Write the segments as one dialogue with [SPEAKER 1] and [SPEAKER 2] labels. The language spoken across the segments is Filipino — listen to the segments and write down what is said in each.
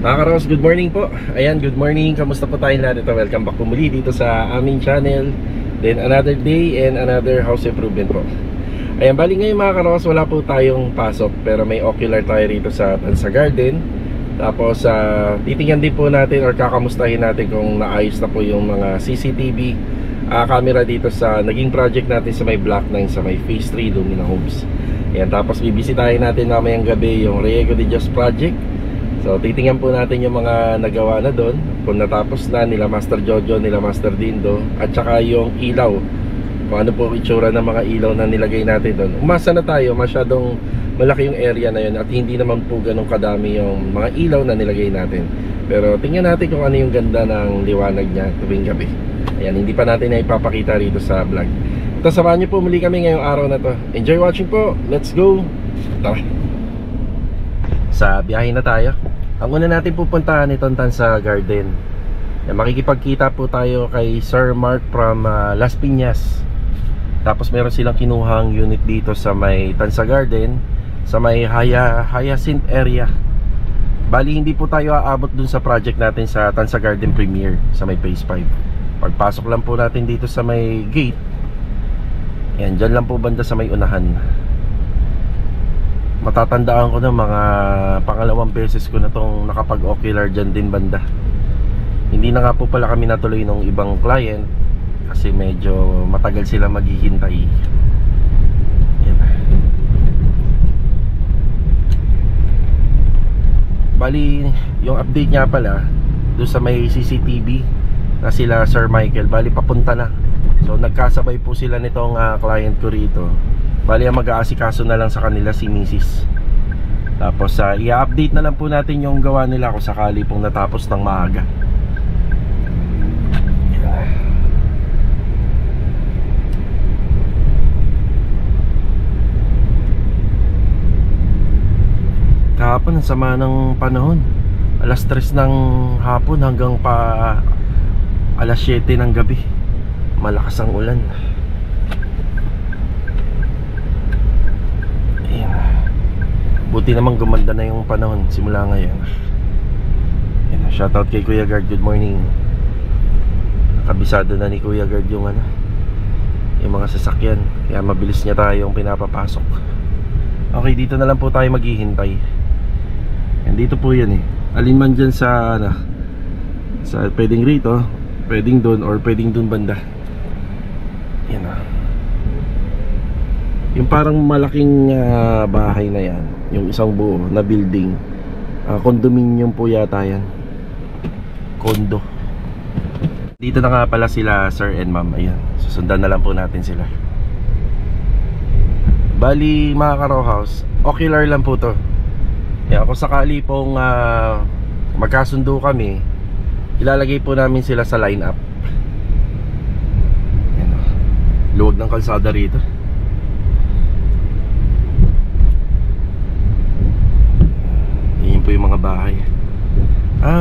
[SPEAKER 1] Mga karos, good morning po. Ayan, good morning. Kamusta po tayo lahat? Ito, welcome back po muli dito sa aming channel. Then another day and another house improvement po. Ayan, bali ngayon mga karos, wala po tayong pasok, pero may ocular tayo rito sa Tansa Garden. Tapos titingnan din po natin or kakamustahin natin kung naayos na po yung mga CCTV camera dito sa naging project natin sa may Block 9 sa may Phase 3 Lumina Homes. Ayan, tapos bibisitahin natin mamayang gabi yung Riego de Dios project. So titingnan po natin yung mga nagawa na doon, kung natapos na nila Master Jojo, nila Master Dindo, at saka yung ilaw, kung ano po itsura ng mga ilaw na nilagay natin doon. Umasa na tayo, masyadong malaki yung area na yun at hindi naman po ganun kadami yung mga ilaw na nilagay natin. Pero tingnan natin kung ano yung ganda ng liwanag niya tuwing gabi. Ayan, hindi pa natin na ipapakita rito sa vlog. Ito, samahan niyo po muli kami ngayong araw na to. Enjoy watching po, let's go! Tara! Sa biyahe na tayo. Ang una natin pupuntahan itong Tansa Garden. Makikipagkita po tayo kay Sir Mark from Las Piñas. Tapos meron silang kinuhang unit dito sa may Tansa Garden, sa may Hyacinth area. Bali hindi po tayo aabot dun sa project natin sa Tansa Garden Premier sa may Phase 5. Pagpasok lang po natin dito sa may gate, yan, dyan lang po banda sa may unahan. Matatandaan ko na mga pangalawang beses ko na tong nakapag-ocular dyan din banda. Hindi na nga po pala kami natuloy ng ibang client kasi medyo matagal sila maghihintay. Yan. Bali yung update nga pala doon sa may CCTV na sila Sir Michael, bali papunta na. So nagkasabay po sila nitong client ko rito. Bali ang mag-aasikaso na lang sa kanila si Mrs. Tapos i-update na lang po natin yung gawa nila kung sakali pong natapos ng maaga. Kahapon ang sama ng panahon. Alas 3 ng hapon hanggang pa alas 7 ng gabi. Malakas ang ulan. Buti naman gumanda na yung panahon simula ngayon. Shoutout kay Kuya Guard, good morning. Nakabisado na ni Kuya Guard yung yung mga sasakyan, kaya mabilis niya tayong pinapapasok. Okay, dito na lang po tayo maghihintay. Yan, dito po yan eh. Alin man dyan sa sa pwedeng rito, pwedeng doon, or pwedeng doon banda. Yan yung parang malaking bahay na yan, yung isang buo na building, condominium po yata yan, condo. Dito na nga pala sila Sir and Ma'am. Ayan, susundan na lang po natin sila. Bali mga ka-row house, ocular lang po to. Yan, kung sakali pong magkasundo kami, ilalagay po namin sila sa line up. Yan, luwag ng kalsada rito. Po yung mga bahay.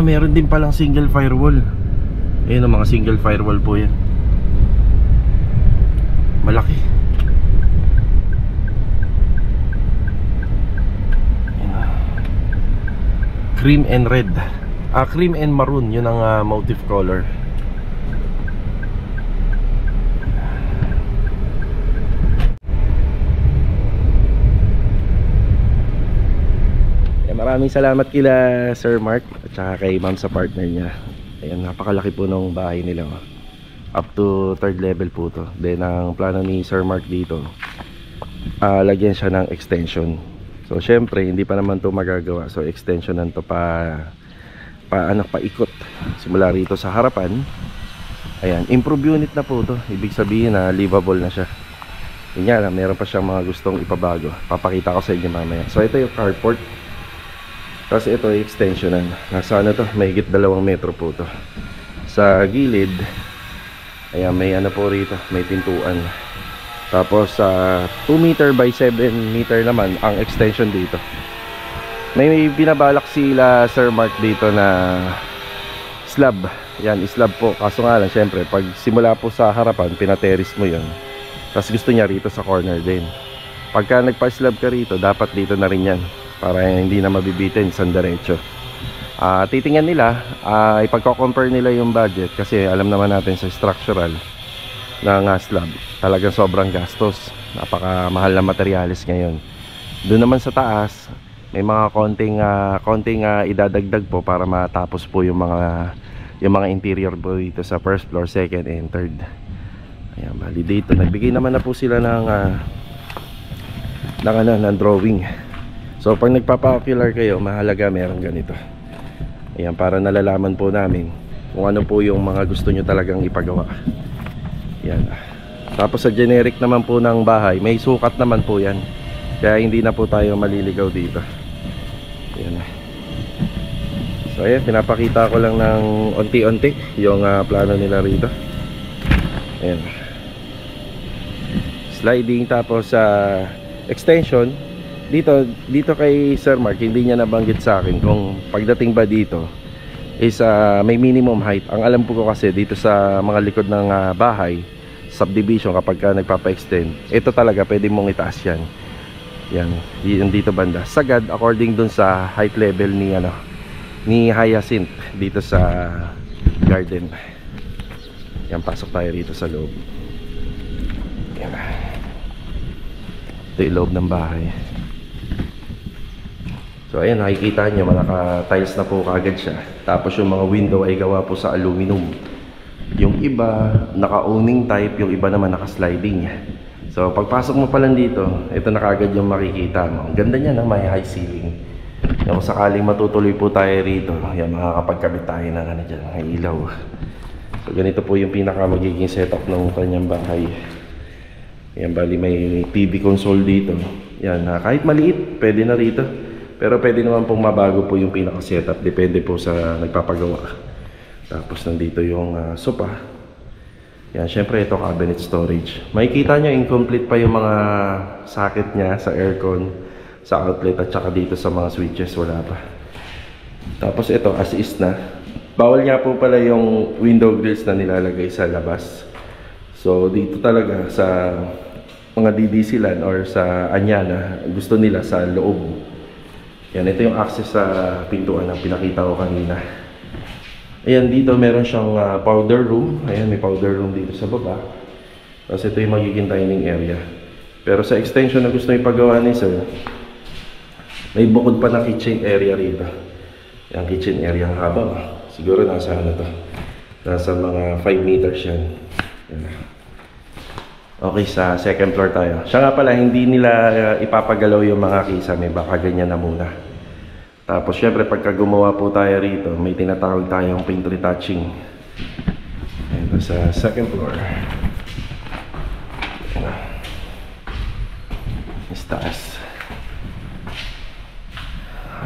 [SPEAKER 1] Meron din palang single firewall. Ayun ang mga single firewall po yan. Malaki. Cream and red. Cream and maroon, yun ang motif color. Maraming salamat kila Sir Mark at saka kay Ma'am sa partner niya. Ayan, napakalaki po ng bahay nila. Up to 3rd level po to. Then ang plano ni Sir Mark dito, lagyan siya ng extension. So syempre hindi pa naman to magagawa. So extension to paikot simula rito sa harapan. Ayan, improve unit na po to. Ibig sabihin na livable na siya. Yun nga lang, meron pa siyang mga gustong ipabago. Papakita ko sa inyo mamaya. So ito yung carport. Tapos ito ay extensionan. Nasa to, mahigit 2 metro po to. Sa gilid, ayan, may po rito, may pintuan. Tapos 2 meter by 7 meter naman ang extension dito. May binabalak sila Sir Mark dito na slab. Yan, slab po. Kaso nga lang, syempre, pag simula po sa harapan, pinateris mo yun. Tapos gusto niya rito sa corner din. Pagka nagpa-slab ka rito, dapat dito na rin yan, para hindi na mabibitin sa diretso. Titingnan nila, ipagko-compare nila yung budget kasi alam naman natin sa structural ng slab talagang sobrang gastos, napakamahal na materyales ngayon. Doon naman sa taas may mga konting idadagdag po para matapos po yung mga interior po dito sa first floor, second and third. Ayan, bali dito nagbigay naman na po sila ng drawing. So pag nagpapa-ocular kayo, mahalaga meron ganito. Ayan, para nalalaman po namin kung ano po yung mga gusto nyo talagang ipagawa. Ayan. Tapos sa generic naman po ng bahay, may sukat naman po yan, kaya hindi na po tayo maliligaw dito. Ayan. So ayan, pinapakita ko lang ng onti-onti yung plano nila rito. Ayan. Sliding, tapos extension dito kay Sir Mark, hindi niya nabanggit sa akin kung pagdating ba dito is may minimum height. Ang alam po ko kasi dito sa mga likod ng bahay, subdivision, kapag nagpapa-extend, ito talaga pwede mong itaas yan. Yan dito banda sagad, according dun sa height level ni Hyacinth dito sa garden. Yan, pasok tayo rito sa loob. Yan. Ito yung loob ng bahay. So ayan, nakikita nyo, naka-tiles na po kaagad siya. Tapos yung mga window ay gawa po sa aluminum. Yung iba naka-owning type, yung iba naman naka-sliding. So pagpasok mo pa lang dito, ito na kaagad yung makikita mo. Ang ganda niya na may high ceiling. Kung sakaling matutuloy po tayo rito, yan, makakapagkabit tayo ng ng ilaw. So ganito po yung pinaka magiging setup ng kanyang bahay. Yan, bali may TV console dito. Yan, kahit maliit, pwede na rito. Pero pwede naman pong mabago po yung pinaka setup, depende po sa nagpapagawa. Tapos nandito yung sofa. Yan, syempre ito cabinet storage. Makikita nyo incomplete pa yung mga socket nya sa aircon, sa outlet, at saka dito sa mga switches wala pa. Tapos ito as is na. Bawal nga po pala yung window grills na nilalagay sa labas. So dito talaga sa mga DDC land or sa Anyana, gusto nila sa loob. Yan, ito yung access sa pintuan na pinakita ko kanina. Ayan, dito meron siyang powder room. Ayan, may powder room dito sa baba. Tapos ito yung magiging dining area. Pero sa extension na gusto ipagawa ni Sir, may bukod pa na kitchen area rito. Yung kitchen area ang haba. Siguro nasa to? Nasa mga 5 meters yan. Yan. Okay, sa second floor tayo. Siya nga pala, hindi nila ipapagalaw yung mga kisame, baka ganyan na muna. Tapos syempre pagka gumawa po tayo rito, may tinatawag tayong paint retouching. Ito sa second floor. Mas taas.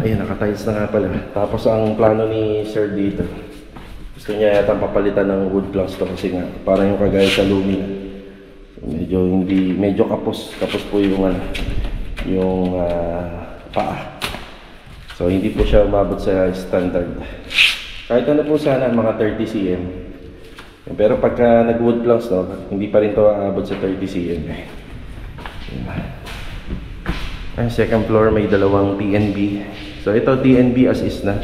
[SPEAKER 1] Ayun, nakatiles na nga pala. Tapos ang plano ni Sir dito, gusto niya yata papalitan ng wood planks to kasi nga parang yung kagaya sa Lumina. Medyo kapos po yung paa. So hindi po siya umabot sa standard. Kahit ano po sana mga 30 cm. Pero pagka nag-wood planks, no, hindi pa rin to aabot sa 30 cm. Ay, second floor may dalawang TNB. So ito TNB as is na.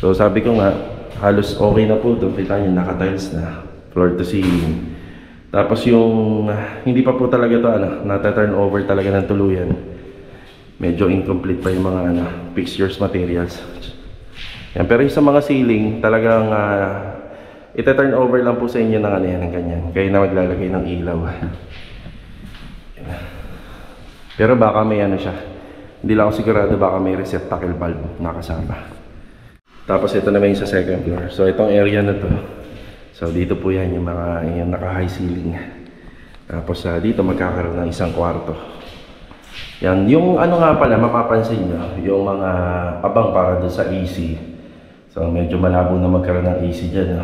[SPEAKER 1] So sabi ko nga, halos okay na po ito. Kita nyo, naka-tiles na. Floor to ceiling. Tapos yung hindi pa po talaga ito nata-turn over talaga ng tuluyan. Medyo incomplete pa yung mga fixtures materials. Yan, pero yung sa mga ceiling talagang ita-turn over lang po sa inyo ng ng ganyan. Kayo na maglalagay ng ilaw. Pero baka may siya. Hindi lang ako sigurado, baka may receptacle valve nakasama. Tapos ito naman yung sa second floor. So itong area na to. So dito po yan yung mga naka-high ceiling. Tapos dito magkakaroon ng isang kwarto. Yan, yung nga pala mapapansin nyo, yung mga abang para doon sa AC. So medyo malabo na magkaroon ng AC dyan.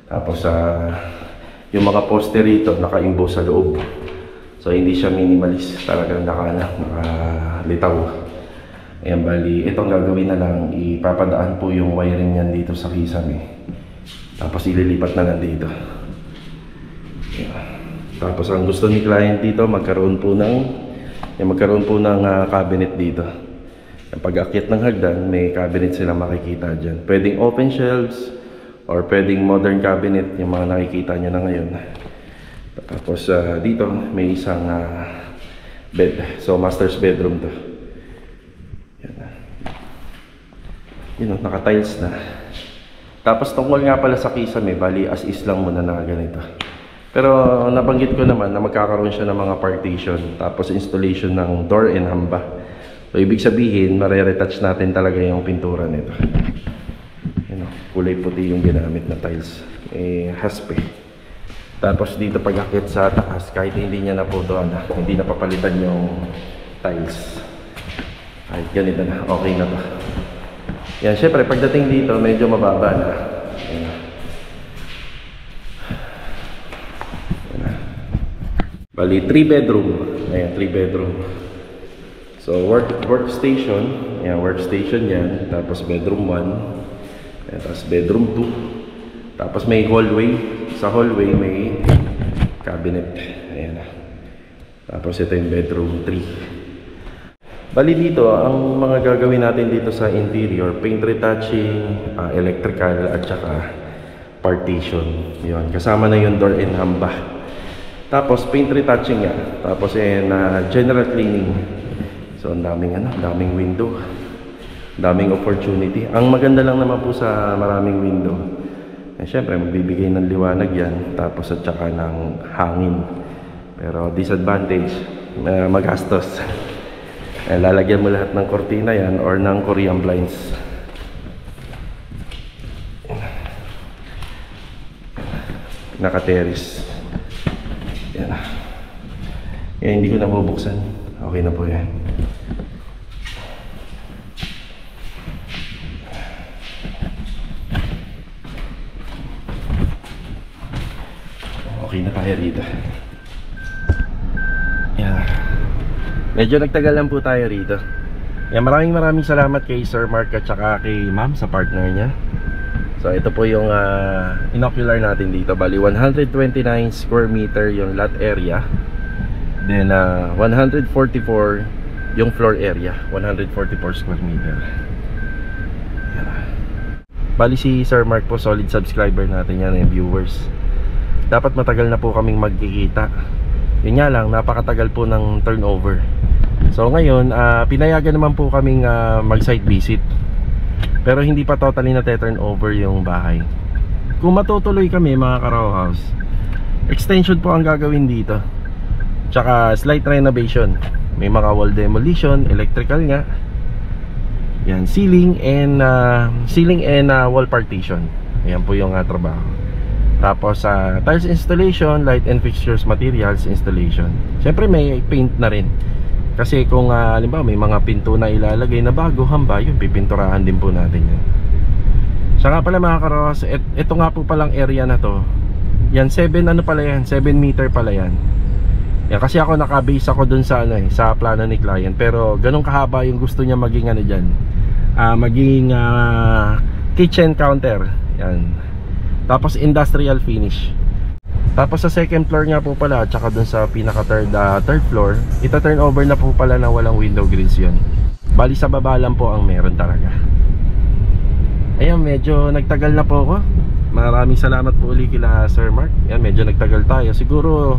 [SPEAKER 1] Tapos yung mga poste rito naka-imbos sa loob. So hindi siya minimalist, talagang nakalitaw. Ayan, bali, itong gagawin na lang, ipapadaan po yung wiring yan dito sa kisame. Tapos ililipat na lang dito. Tapos ang gusto ni client dito, magkaroon po ng cabinet dito. Pag-akyat ng hagdan, may cabinet silang makikita dyan. Pwedeng open shelves or pwedeng modern cabinet, yung mga nakikita nyo na ngayon. Tapos dito may isang bed. So master's bedroom to. Yan. Yun, naka-tiles na. Tapos tungkol nga pala sa kisame, bali as is lang muna na ganito. Pero nabanggit ko naman na magkakaroon siya ng mga partition. Tapos installation ng door and hamba. So ibig sabihin, mare-retouch natin talaga yung pintura nito. Yan, kulay puti yung ginamit na tiles. Haspe. Tapos dito pag-akit sa taas, kahit hindi niya na po doon, hindi na papalitan yung tiles. Kahit ganito na, okay na to. Yan, syempre pagdating dito, medyo mababa na. Yan. Yan. Bali, 3 bedroom. Ayan, 3 bedroom. So, workstation. Ayan, workstation yan. Tapos bedroom 1. Ayan, tapos bedroom 2. Tapos may hallway. Sa hallway may cabinet. Ayan. Tapos ito yung bedroom 3. Bali dito, ang mga gagawin natin dito sa interior, paint retouching, electrical, at saka partition. Yun. Kasama na yung door and hamba. Tapos paint retouching nga. Tapos general cleaning. So ang daming window. Daming opportunity. Ang maganda lang naman po sa maraming window, syempre magbibigay ng liwanag yan, tapos at saka ng hangin. Pero disadvantage, magastos. Lalagyan mo lahat ng kortina yan or ng Korean blinds. Naka-terrace. Yan. Yan, hindi ko nabubuksan. Okay na po yan. Okay na tayo dito. Yan. Medyo nagtagal lang po tayo rito. Yan, maraming salamat kay Sir Mark at saka kay Ma'am sa partner niya. So ito po yung inocular natin dito. Bali 129 square meter yung lot area. Then 144 yung floor area. 144 square meter. Yan. Bali si Sir Mark po, solid subscriber natin yan, yung viewers. Dapat matagal na po kaming magkikita. Yun nga lang, napakatagal po ng turnover. So ngayon, pinayagan naman po kaming mag-site visit. Pero hindi pa totally na turnover yung bahay. Kung matutuloy kami mga ka-row house, extension po ang gagawin dito. Tsaka slight renovation. May mga wall demolition, electrical nga. Yan, ceiling and wall partition. Ayan po yung trabaho. Tapos tiles installation, light and fixtures materials installation. Siyempre may paint na rin. Kasi kung halimbawa may mga pinto na ilalagay na bago, hamba, yun pipinturahan din po natin yun. Saka pala mga karos, ito nga po palang area na to. Yan 7 meter pala yan. Yan, kasi ako nakabase ako dun sa sa plano ni client. Pero ganun kahaba yung gusto niya maging diyan. Maging kitchen counter. Yan. Tapos industrial finish. Tapos sa second floor nga po pala, tsaka dun sa pinaka third floor, ita-turn over na po pala na walang window grills yun. Bali sa baba lang po ang meron talaga. Ayan, medyo nagtagal na po ako. Maraming salamat po ulit kila Sir Mark. Ayan, medyo nagtagal tayo. Siguro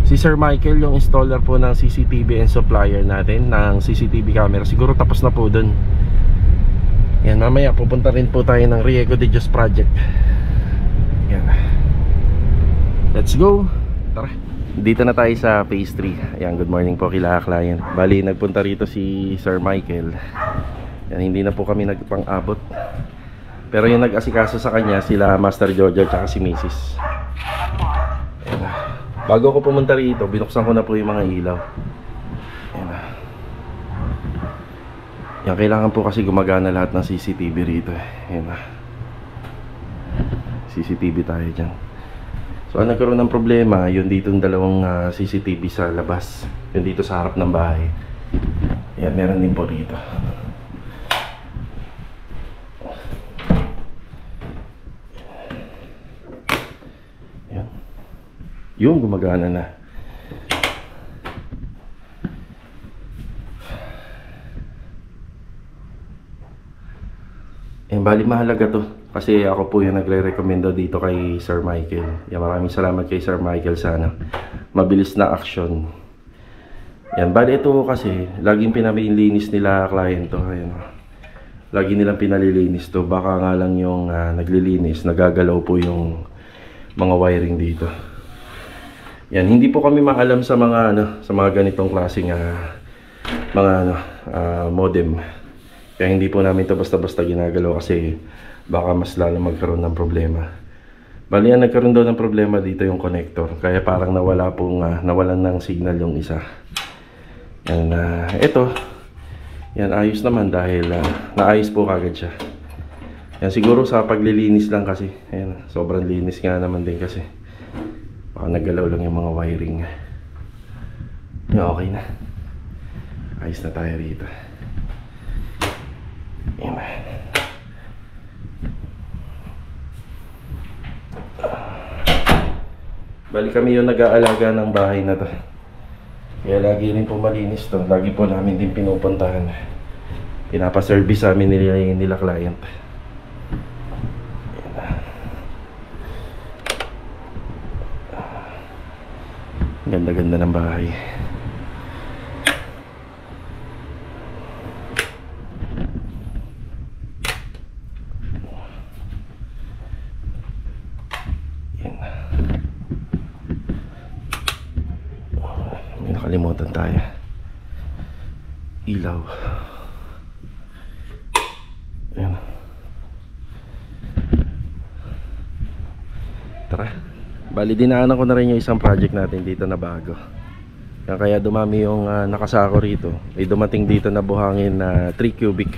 [SPEAKER 1] si Sir Michael yung installer po ng CCTV and supplier natin ng CCTV camera. Siguro tapos na po dun. Yan, mamaya pupunta rin po tayo ng Riego de Dios project. Yan. Let's go. Tara. Dito na tayo sa phase 3. Ayan, good morning po kila client. Bali, nagpunta rito si Sir Michael. Yan, hindi na po kami nagpang-abot. Pero yung nag-asikaso sa kanya, sila Master Jojo at si Mrs. Ayan. Bago ko pumunta rito, binuksan ko na po yung mga ilaw. Ayan. Yan, kailangan po kasi gumagana lahat ng CCTV rito. Ayan. CCTV tayo dyan. So ang nagkaroon ng problema, yun ditong dalawang CCTV sa labas. Yun dito sa harap ng bahay. Yan, meron din po rito. Yan. Yun, gumagana na. Yan, bali mahalaga to. Kasi ako po yung nagre-recommenda dito kay Sir Michael. Yan, maraming salamat kay Sir Michael sa mabilis na action. Yan, bali ito kasi laging pinamilinis nila client to. Ayan. Lagi nilang pinalilinis to. Baka nga lang yung naglilinis, nagagalaw po yung mga wiring dito. Yan, hindi po kami maalam sa mga sa mga ganitong klaseng mga modem. Kaya hindi po namin to basta-basta ginagalaw kasi baka mas lalo magkaroon ng problema. Bali yan, nagkaroon daw ng problema dito yung connector. Kaya parang nawalan ng signal yung isa. Yan, ito. Yan, ayos naman dahil naayos po kagad siya. Yan, siguro sa paglilinis lang kasi. Ayan, sobrang linis nga naman din kasi. Baka naggalaw lang yung mga wiring. Yan, okay na. Ayos na tayo rito. Yan. Bali kami yung nag-aalaga ng bahay na to. Kaya lagi rin po malinis to. Lagi po namin din pinupuntahan. Pinapaservice sa amin nila client. Ganda-ganda ng bahay. Nakalimutan tayo. Ilaw. Ayan. Tara. Bali dinaanan ko na rin yung isang project natin dito na bago. Kaya dumami yung nakasako rito. Ay dumating dito na buhangin na 3 cubic.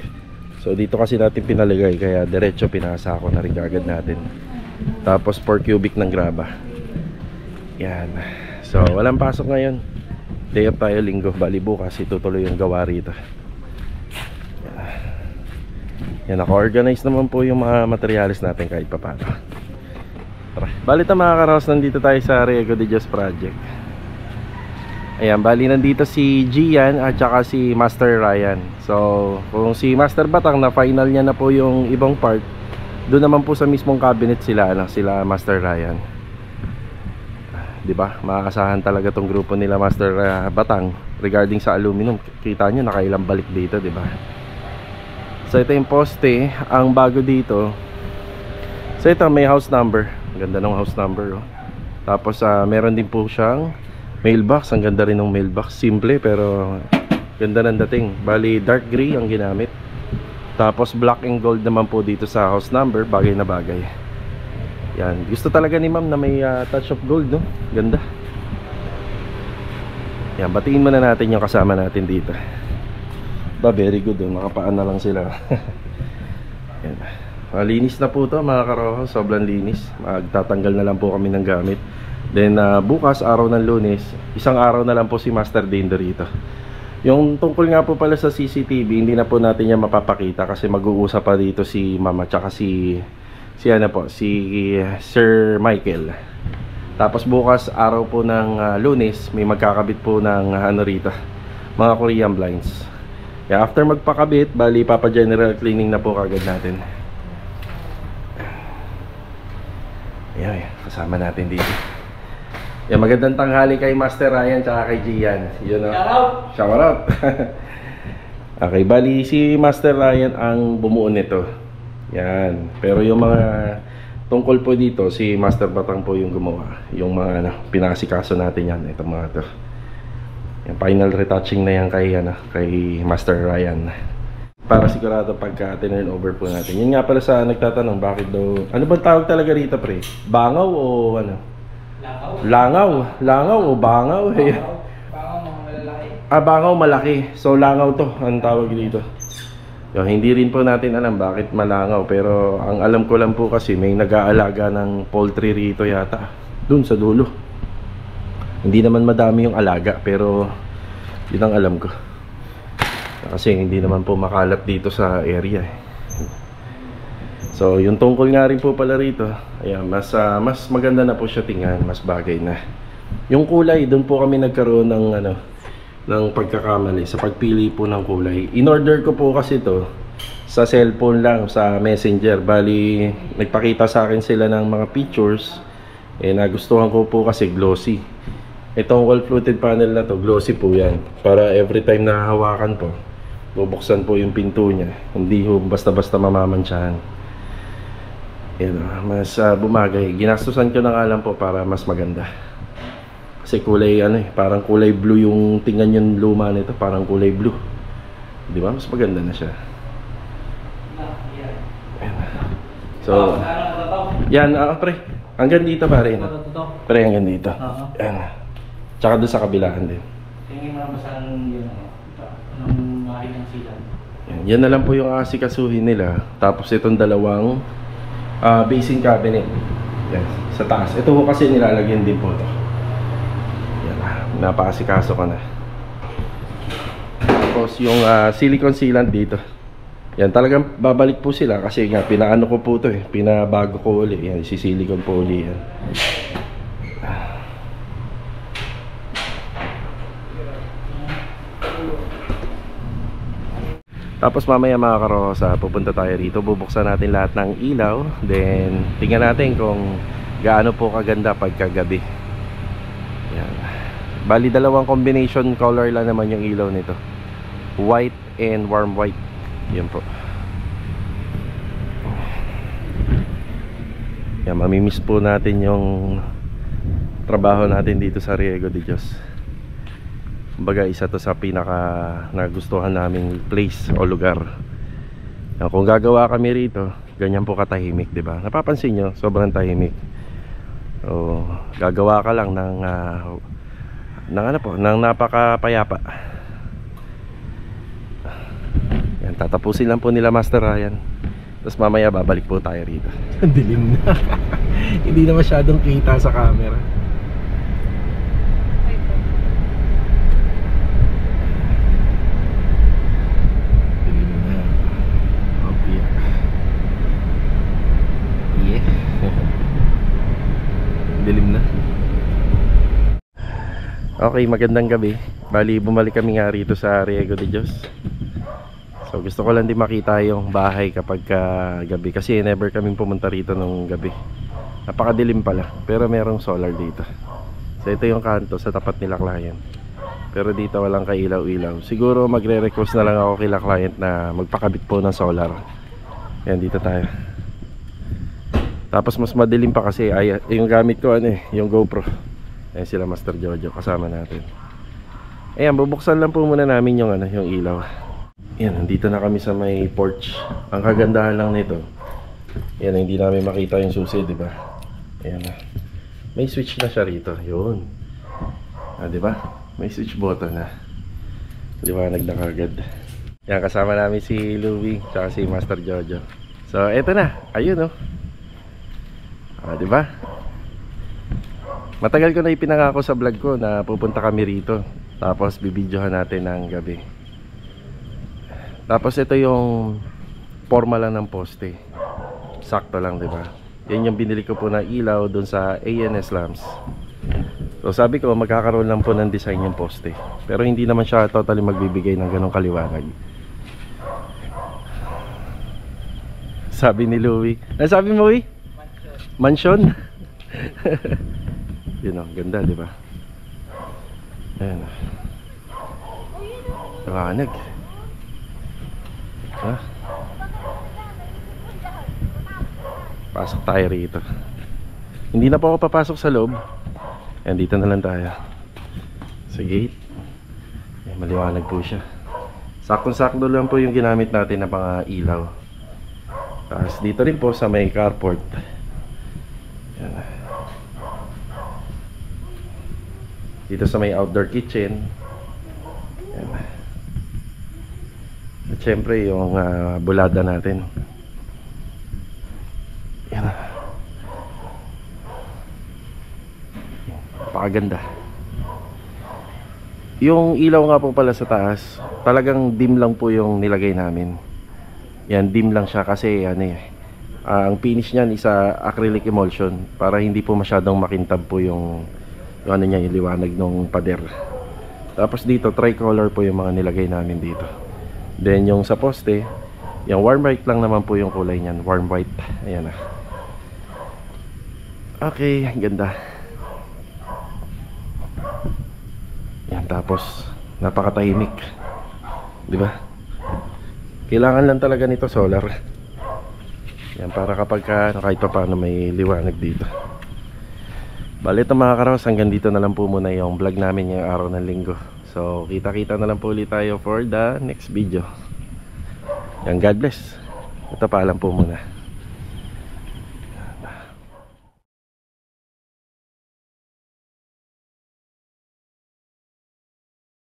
[SPEAKER 1] So dito kasi natin pinalagay kaya diretso pinasako na rin agad natin. Tapos 4 cubic ng graba. Yan. So walang pasok ngayon. Day off tayo linggo, bali bukas itutuloy yung gawa rito. Yan, naka-organize naman po yung mga materials natin kahit papano. Tara. Bali ta mga karaos, nandito tayo sa Riego de Dios project. Ayan, bali nandito si Gian at saka si Master Ryan. So kung si Master Batang na final niya na po yung ibang part, doon naman po sa mismong cabinet sila Master Ryan. 'Di ba? Maaasahan talaga tong grupo nila Master Batang regarding sa aluminum. Kita niyo nakailang balik dito, 'di ba? So ito yung poste, ang bago dito. So ito may house number. Ang ganda ng house number, oh. Tapos meron din po siyang mailbox. Ang ganda rin ng mailbox. Simple pero ganda ng dating. Bali dark gray ang ginamit. Tapos black and gold naman po dito sa house number. Bagay na bagay. Yan, gusto talaga ni ma'am na may touch of gold, no? Ganda. Yan, batiin muna natin yung kasama natin dito. Ba, very good, oh. Makapaan na lang sila. Yan. Linis na po to mga karoho, sobrang linis. Magtatanggal na lang po kami ng gamit. Then bukas, araw ng Lunes, isang araw na lang po si Master Dindo rito. Yung tungkol nga po pala sa CCTV, hindi na po natin yan mapapakita kasi mag-uusap pa dito si mama tsaka si Sir Michael. Tapos bukas araw po ng Lunes, may magkakabit po ng rito, mga Korean blinds. Kaya after magpakabit, bali papa-general cleaning na po kagad natin. Ayan, kasama natin dito. Yan, magandang tanghali kay Master Ryan tsaka kay Gian. Yun, no? Shout out. Okay, bali si Master Ryan ang bumuo nito. Yan. Pero yung mga tungkol po dito, si Master Batang po yung gumawa. Yung mga pinasikaso natin yan. Ito mga to. Yung final retouching na yan kay Master Ryan. Para sigurado pagka turn over po natin. Yun nga pala sa nagtatanong, bakit daw, ano bang tawag talaga rito, pre? Bangaw o ano? Langaw o bangaw?
[SPEAKER 2] Bangaw malaki.
[SPEAKER 1] Bangaw malaki. So langaw to, ang tawag dito. Hindi rin po natin alam bakit malangaw, pero ang alam ko lang po kasi may nag-aalaga ng poultry rito yata, dun sa dulo. Hindi naman madami yung alaga, pero yun ang alam ko. Kasi hindi naman po makalat dito sa area. So yung tungkol nga rin po pala rito, ayan, mas maganda na po siya tingnan, mas bagay na. Yung kulay, dun po kami nagkaroon ng pagkakamali sa pagpili po ng kulay. In order ko po kasi to sa cellphone lang, sa messenger. Bali, nagpakita sa akin sila ng mga pictures. Nagustuhan ko po kasi glossy. Itong wall fluted panel na to, glossy po yan. Para every time na hawakan po, bubuksan po yung pinto niya. Hindi ho basta-basta mamamansyahan. Mas bumagay. Ginastusan ko na nga lang po para mas maganda. Kasi kulay parang kulay blue yung tingnan yung luma nito, parang kulay blue. Di ba? Mas maganda na siya. So, yan, pre. Hanggang dito pare. Pre, hanggang dito. Yan. Tsaka doon sa kabilaan din.
[SPEAKER 2] Tingin mo naman saan yun, anong makikita ng silan.
[SPEAKER 1] Yan na lang po yung asikasuhin nila. Tapos itong dalawang basin cabinet. Yan, sa taas. Ito po kasi nilalagyan din po ito. Yan, napaasikaso ko na. Tapos yung silicone sealant dito. Yan, talagang babalik po sila kasi nga pinaano ko po ito pinabago ko uli. Yan, isisilikon po uli yan. Tapos mamaya mga karosa, pupunta tayo rito. Bubuksan natin lahat ng ilaw. Then, tingnan natin kung gaano po kaganda pagkagabi. Yan. Bali, dalawang combination color lang naman yung ilaw nito. White and warm white. Yan po. Yan, mamimiss po natin yung trabaho natin dito sa Riego de Dios. Kumbaga, isa to sa pinaka nagustuhan naming place o lugar. Yan, kung gagawa kami rito, ganyan po katahimik, di ba? Napapansin nyo, sobrang tahimik. O, gagawa ka lang ng napakapayapa. Yan, tatapusin lang po nila Master Ryan. Tapos mamaya babalik po tayo rito. Dilim na. Hindi na masyadong kita sa camera. Dilim na. Okay. Yeah. Dilim na. Okay, magandang gabi. Bali, bumalik kami nga rito sa Riego de Dios. So gusto ko lang din makita yung bahay kapag gabi, kasi never kaming pumunta rito nung gabi. Napakadilim pala, pero merong solar dito. So ito yung kanto sa tapat nila client. Pero dito walang kailaw-ilaw. Siguro magre-request na lang ako kila client na magpakabit po ng solar. Yan, dito tayo. Tapos mas madilim pa kasi yung gamit ko yung GoPro. Ayan sila Master Jojo, kasama natin. Ayan, bubuksan lang po muna namin yung yung ilaw. Yan, nandito na kami sa may porch. Ang kagandahan lang nito, yan, hindi namin makita yung susi, di ba? Ayan na. May switch na siya rito. Yun. Di ba? May switch button na. Liwanag na kagad. Yan, kasama namin si Louie tsaka si Master Jojo. So, eto na. Ayun, di ba? Matagal ko na ipinangako sa vlog ko na pupunta kami rito. Tapos bibidyohan natin ng gabi. Tapos ito yung forma lang ng poste. Sakto lang, di ba? Yan yung binili ko po na ilaw doon sa ANS Lamps. So sabi ko magkakaroon lang po ng design yung poste. Pero hindi naman siya totally magbibigay ng ganong kaliwanag. Sabi ni Louie. Ano sabi mo, Louie? Mansion. Yun o, ganda, di ba? Ayan. Liwanag. Pasok tayo rito. Hindi na po ako papasok sa loob. Ayan, dito na lang tayo sa gate. Ayan, maliwanag po siya. Sakto-sakto lang po yung ginamit natin na mga ilaw. Tapos dito rin po sa may carport. Ayan. Dito sa may outdoor kitchen. Ayan. At syempre yung bulada natin. Yan. Napakaganda. Yung ilaw nga po pala sa taas, talagang dim lang po yung nilagay namin. Yan, dim lang siya kasi ang finish niyan is acrylic emulsion para hindi po masyadong makintab po yung yung liwanag ng pader. Tapos dito tricolor po yung mga nilagay namin dito. Then yung sa poste, Yung warm white lang naman po yung kulay niyan, warm white. Ayan na. Okay, ganda. Yan, tapos napakatahimik, di ba? Kailangan lang talaga nito solar. Yan, para kapag kahit pa paano may liwanag dito. Bali ito mga karaos, hanggang dito na lang po muna yung vlog namin ngayong araw ng linggo. So kita-kita na lang po ulit tayo for the next video. Yan, God bless. Ito, paalam po muna.